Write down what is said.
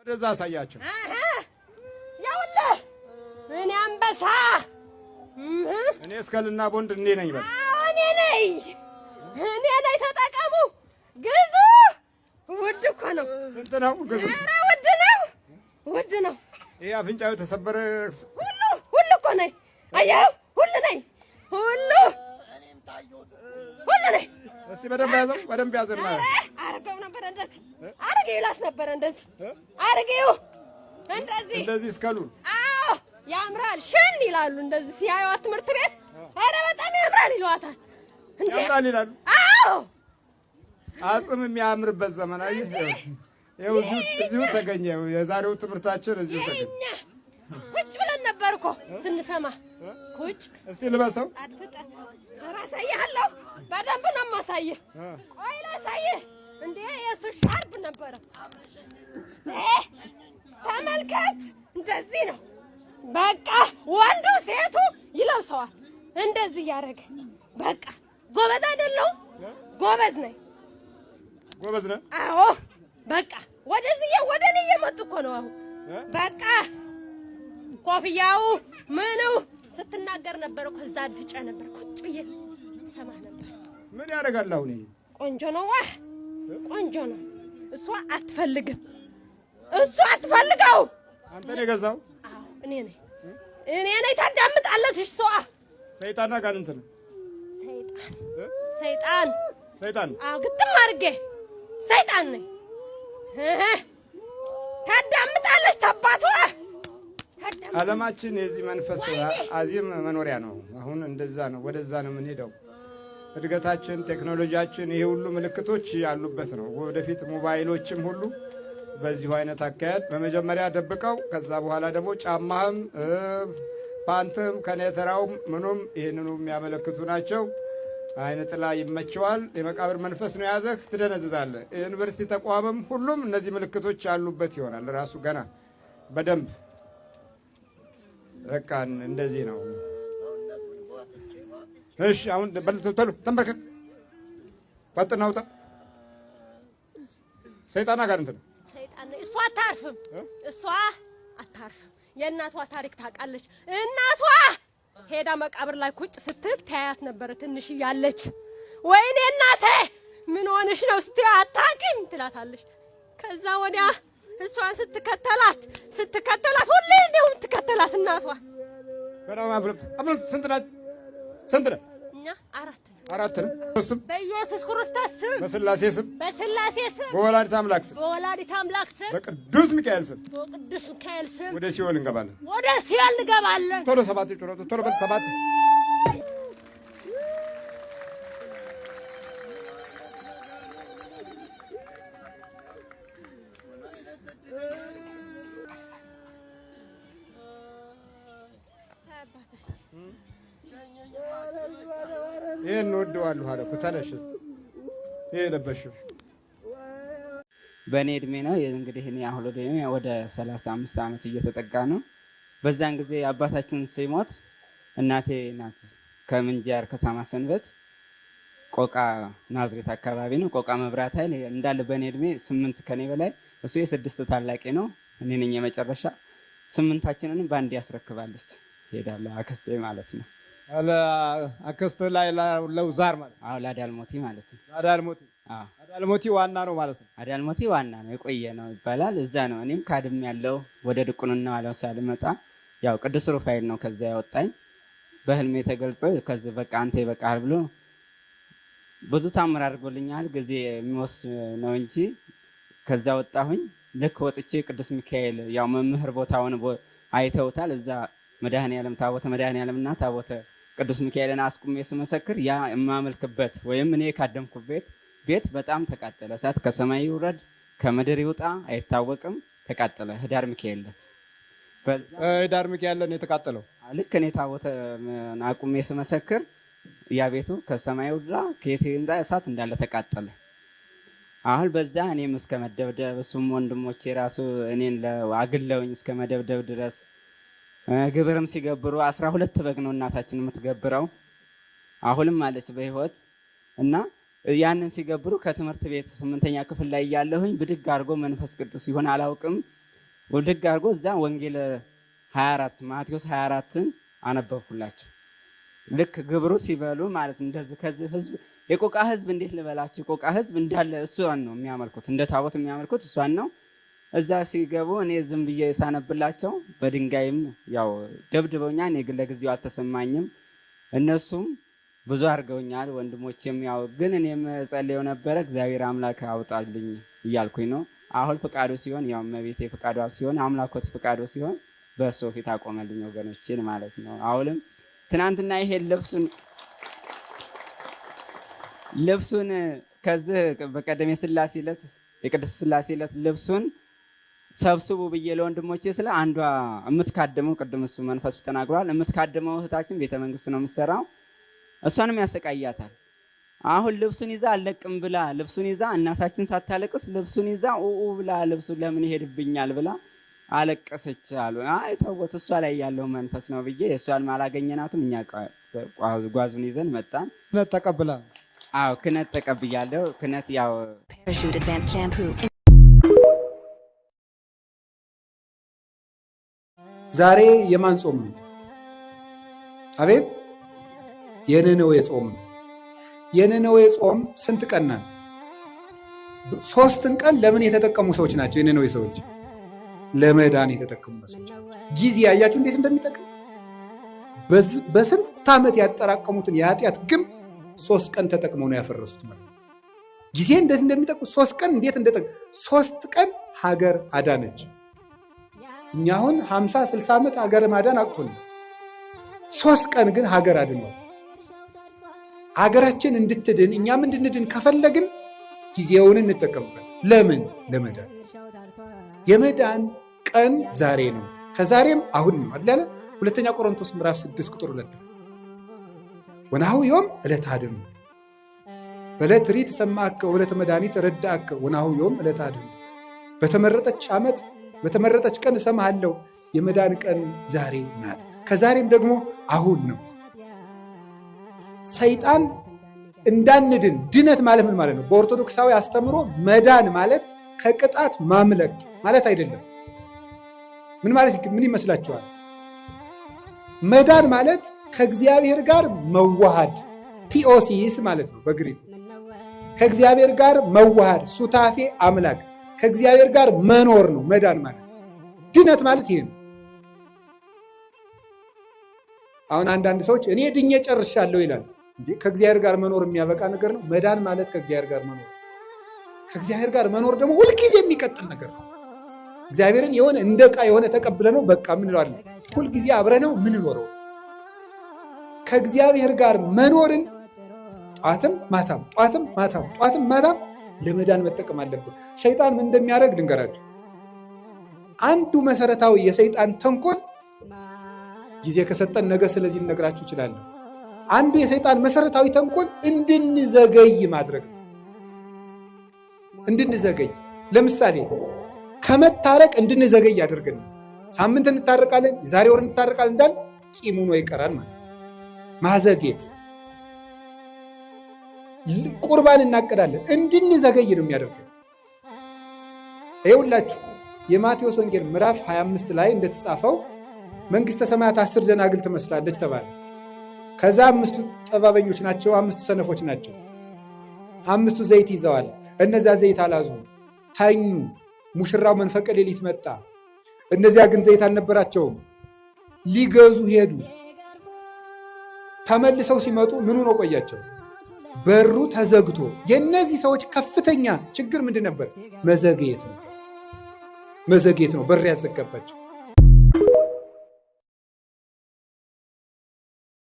ወደዛ አሳያቸው። ያውልህ እኔ አንበሳ እኔ እስከልና ቦንድ እኔ ነኝ በል። እኔ ነኝ ተጠቀሙ። ግዙ። ውድ እኮ ነው። ስንት ነው ግዙ? ኧረ ውድ ነው። ይሄ አፍንጫው ተሰበረ ሁሉ እኮ ነኝ። አየኸው ሁሉ ነኝ። ሁሉ ነኝ። እስቲ በደንብ ያዘው ማለት አርገው ነበር እንደዚህ አርገው ይላስ ነበር እንደዚህ አርገው እንደዚህ እስከሉ አዎ ያምራል ሽን ይላሉ እንደዚህ ሲያዩት ትምህርት ቤት ኧረ በጣም ያምራል ይሏታል ያምራል ይላሉ አዎ አጽም የሚያምርበት ዘመን ይኸው እዚሁ ተገኘ የዛሬው ትምህርታችን እዚሁ ተገኘ ቁጭ ብለን ነበር እኮ ስንሰማ ቁጭ እስቲ ልበሰው አድፍጠን አሳይሃለሁ በደንብ ነው የማሳይህ ቆይ ላሳይህ እንዴ የእሱ ሻርፕ ነበረ ተመልከት እንደዚህ ነው በቃ ወንዱ ሴቱ ይለብሰዋል እንደዚህ ያደረገ በቃ ጎበዝ አይደለሁም ጎበዝ ነኝ አዎ በቃ ወደዚህ ወደኔ እየመጡ እኮ ነው አሁን በቃ ኮፍያው ምኑ ስትናገር ነበር እኮ እዛ አድፍጬ ነበር ቁጭ ብዬ ሰማ ነበር ምን ያደርጋል አሁን ቆንጆ ነው ቆንጆ ነው እሷ አትፈልገው አንተ ነህ የገዛው አዎ እኔ ነኝ ታዳምጣለች እሷ ሰይጣንና ጋንንት ነው ሰይጣን አዎ ግጥም አድርጌ ሰይጣን ነኝ ታዳምጣለች ተባቷ ዓለማችን የዚህ መንፈስ አዚም መኖሪያ ነው አሁን እንደዛ ነው ወደዛ ነው የምንሄደው እድገታችን ቴክኖሎጂያችን ይሄ ሁሉ ምልክቶች ያሉበት ነው ወደፊት ሞባይሎችም ሁሉ በዚሁ አይነት አካሄድ በመጀመሪያ ደብቀው ከዛ በኋላ ደግሞ ጫማህም ፓንትም ከኔተራውም ምኑም ይሄንኑ የሚያመለክቱ ናቸው አይነ ጥላ ይመቸዋል የመቃብር መንፈስ ነው ያዘህ ትደነዝዛለህ ዩኒቨርሲቲ ተቋምም ሁሉም እነዚህ ምልክቶች ያሉበት ይሆናል ራሱ ገና በደንብ በቃ እንደዚህ ነው እሺ አሁን ቶሎ ተንበርከክ ፈጥና ውጣ ሰይጣን ጋር እሷ አታርፍም የእናቷ ታሪክ ታውቃለች እናቷ ሄዳ መቃብር ላይ ቁጭ ስትል ታያት ነበር ትንሽ ያለች ወይኔ እናቴ ምን ሆነሽ ነው ስትይ አታውቂም ትላታለች ከዛ ወዲያ እሷን ስትከተላት ሁሌ ነው ትከተላት እናቷ በራማ አብረን ስንት ነህ እኛ አራት ነው ስም በኢየሱስ ክርስቶስ ስም በስላሴ ስም በወላዲተ አምላክ ስም በቅዱስ ሚካኤል ስም ወደ ሲኦል እንገባለን ቶሎ ሰባት ቶሎ በል ሰባት ይሄን ወደዋለሁ አለ እኮ ተነሽ ይሄ ለበሽው በኔ እድሜ ነው እንግዲህ እኔ አሁን ወደ 35 ዓመት እየተጠጋ ነው በዛን ጊዜ አባታችን ሲሞት እናቴ ናት ከምንጃር ከሳማ ሰንበት ቆቃ ናዝሬት አካባቢ ነው ቆቃ መብራት ኃይል እንዳለ በኔ እድሜ 8 ከኔ በላይ እሱ የስድስት ታላቂ ነው እኔ ነኝ የመጨረሻ 8ታችንን ባንድ ያስረክባለች ሄዳለሁ አክስቴ ማለት ነው አለ አክስቴ ላይ ለውዛር ማለት አዎ ላዳልሞቲ ማለት ነው አዳልሞቲ ዋና ነው ማለት ነው አዳልሞቲ ዋና ነው የቆየ ነው ይባላል እዛ ነው እኔም ካድም ያለው ወደ ድቁንና ዋለው ሳልመጣ ያው ቅዱስ ሩፋኤል ነው ከዛ ያወጣኝ በህልሜ ተገልጾ ከዚህ በቃ አንተ ይበቃል ብሎ ብዙ ታምር አድርጎልኛል ጊዜ የሚወስድ ነው እንጂ ከዛ ወጣሁኝ ልክ ወጥቼ ቅዱስ ሚካኤል ያው መምህር ቦታውን አይተውታል እዛ መድኃኔዓለም ታቦተ መድኃኔዓለምና ታቦተ ቅዱስ ሚካኤልን አስቁሜ ስመሰክር ያ የማመልክበት ወይም እኔ ካደምኩበት ቤት በጣም ተቃጠለ እሳት ከሰማይ ይውረድ ከምድር ይውጣ አይታወቅም ተቃጠለ ህዳር ሚካኤል ነው የተቃጠለው ልክ እኔ ታቦተ አቁሜ ስመሰክር ያ ቤቱ ከሰማይ ይውረድ ከየት ይምጣ እሳት እንዳለ ተቃጠለ አሁን በዛ እኔም እስከ መደብደብ እሱም ወንድሞቼ ራሱ እኔን አግለውኝ እስከ መደብደብ ድረስ ግብርም ሲገብሩ 12 በግ ነው እናታችን የምትገብረው አሁንም አለች በህይወት እና ያንን ሲገብሩ ከትምህርት ቤት 8ኛ ክፍል ላይ ያለሁኝ ብድግ አድርጎ መንፈስ ቅዱስ ይሆን አላውቅም ውድግ አድርጎ እዛ ወንጌል 24 ማቴዎስ 24ን አነበብኩላቸው። ልክ ግብሩ ሲበሉ ማለት እንደዚህ ከዚህ ህዝብ የቆቃ ህዝብ እንዴት ልበላችሁ፣ የቆቃ ህዝብ እንዳለ እሷን ነው የሚያመልኩት፣ እንደ ታቦት የሚያመልኩት እሷን ነው። እዛ ሲገቡ እኔ ዝም ብዬ ሳነብላቸው በድንጋይም ያው ደብድበውኛል። እኔ ግን ለጊዜው አልተሰማኝም። እነሱም ብዙ አድርገውኛል። ወንድሞቼም ያው ግን እኔም ጸልየው ነበረ እግዚአብሔር አምላክ አውጣልኝ እያልኩኝ ነው። አሁን ፍቃዱ ሲሆን ያው እመቤቴ ፍቃዷ ሲሆን አምላኮት ፍቃዱ ሲሆን በእሱ ፊት አቆመልኝ ወገኖችን ማለት ነው። አሁንም ትናንትና ይሄ ልብሱን ከዚህ በቀደም የስላሴ ዕለት የቅድስት ስላሴ ዕለት ልብሱን ሰብስቡ ብዬ ለወንድሞቼ ስለ አንዷ የምትካደመው ቅድም እሱ መንፈሱ ተናግሯል። የምትካደመው እህታችን ቤተ መንግስት ነው የምትሰራው። እሷንም ያሰቃያታል። አሁን ልብሱን ይዛ አለቅም ብላ ልብሱን ይዛ እናታችን ሳታለቅስ ልብሱን ይዛ ብላ ልብሱን ለምን ይሄድብኛል ብላ አለቀሰች አሉ። አይ ተውት እሷ ላይ ያለው መንፈስ ነው ብዬ እሷን አላገኘናትም። እኛ ጓዙን ይዘን መጣን። ክህነት ተቀብላ አዎ ክህነት ተቀብያለሁ። ክህነት ያው Parachute Advanced Shampoo. ዛሬ የማን ጾም ነው? አቤት የነነዌ ጾም ነው። የነነዌ ጾም ስንት ቀን ነው? 3 ቀን ለምን የተጠቀሙ ሰዎች ናቸው? የነነዌ ሰዎች ለመዳን የተጠቀሙ ሰዎች። ጊዜ ያያችሁ እንዴት እንደሚጠቅም በስንት ዓመት ያጠራቀሙትን የኃጢአት ግም 3 ቀን ተጠቅመው ነው ያፈረሱት ማለት ነው። ጊዜ እንዴት እንደሚጠቅም 3 ቀን እንዴት እንደጠቅም 3 ቀን ሀገር አዳነች። እኛ አሁን 50-60 ዓመት ሀገር ማዳን አቅቶን 3 ቀን ግን ሀገር አድነው። ሀገራችን እንድትድን እኛም እንድንድን ከፈለግን ጊዜውን እንጠቀምበት። ለምን? ለመዳን። የመዳን ቀን ዛሬ ነው፣ ከዛሬም አሁን ነው አይደል? ሁለተኛ ቆሮንቶስ ምዕራፍ 6 ቁጥር 2 ወናሁ ዮም ዕለተ አድኑ በዕለት ሪት ሰማከ ወዕለተ መድኃኒት ረዳእከ ወናሁ ዮም ዕለተ አድኑ። በተመረጠች ዓመት በተመረጠች ቀን እሰማሃለሁ። የመዳን ቀን ዛሬ ናት፣ ከዛሬም ደግሞ አሁን ነው። ሰይጣን እንዳንድን ድነት ማለት ምን ማለት ነው? በኦርቶዶክሳዊ አስተምሮ መዳን ማለት ከቅጣት ማምለጥ ማለት አይደለም። ምን ማለት ምን ይመስላችኋል? መዳን ማለት ከእግዚአብሔር ጋር መዋሃድ ቲኦሲስ ማለት ነው በግሪክ። ከእግዚአብሔር ጋር መዋሃድ ሱታፌ አምላክ ከእግዚአብሔር ጋር መኖር ነው መዳን ማለት። ድነት ማለት ይሄ ነው። አሁን አንዳንድ ሰዎች እኔ ድኜ ጨርሻለሁ ይላል። ከእግዚአብሔር ጋር መኖር የሚያበቃ ነገር ነው? መዳን ማለት ከእግዚአብሔር ጋር መኖር። ከእግዚአብሔር ጋር መኖር ደግሞ ሁልጊዜ የሚቀጥል ነገር ነው። እግዚአብሔርን የሆነ እንደ ዕቃ የሆነ ተቀብለ ነው በቃ ምን እንለዋለን? ሁልጊዜ አብረነው ምን ኖረው። ከእግዚአብሔር ጋር መኖርን ጧትም ማታም ጧትም ማታም ጧትም ማታም ለመዳን መጠቀም አለብን። ሰይጣን ምን እንደሚያደርግ ልንገራችሁ። አንዱ መሰረታዊ የሰይጣን ተንኮል ጊዜ ከሰጠን ነገ ስለዚህ ልነግራችሁ እችላለሁ። አንዱ የሰይጣን መሰረታዊ ተንኮል እንድንዘገይ ማድረግ ነው። እንድንዘገይ ለምሳሌ ከመታረቅ እንድንዘገይ ያደርገን። ሳምንት እንታረቃለን፣ የዛሬ ወር እንታረቃለን እንዳል ቂም ሆኖ ይቀራል ማለት ማዘጌት። ቁርባን እናቀዳለን፣ እንድንዘገይ ነው የሚያደርገው። ይኸውላችሁ የማቴዎስ ወንጌል ምዕራፍ 25 ላይ እንደተጻፈው መንግሥተ ሰማያት 10 ደናግል ትመስላለች ተባለ። ከዛ 5ቱ ጠባበኞች ናቸው፣ 5ቱ ሰነፎች ናቸው። 5ቱ ዘይት ይዘዋል፣ እነዚያ ዘይት አላዙ፣ ተኙ። ሙሽራው መንፈቀ ሌሊት መጣ፣ እነዚያ ግን ዘይት አልነበራቸውም። ሊገዙ ሄዱ። ተመልሰው ሲመጡ ምኑ ነው ቆያቸው? በሩ ተዘግቶ። የእነዚህ ሰዎች ከፍተኛ ችግር ምንድን ነበር? መዘግየት ነው። መዘግየት ነው በር ያዘጋባቸው።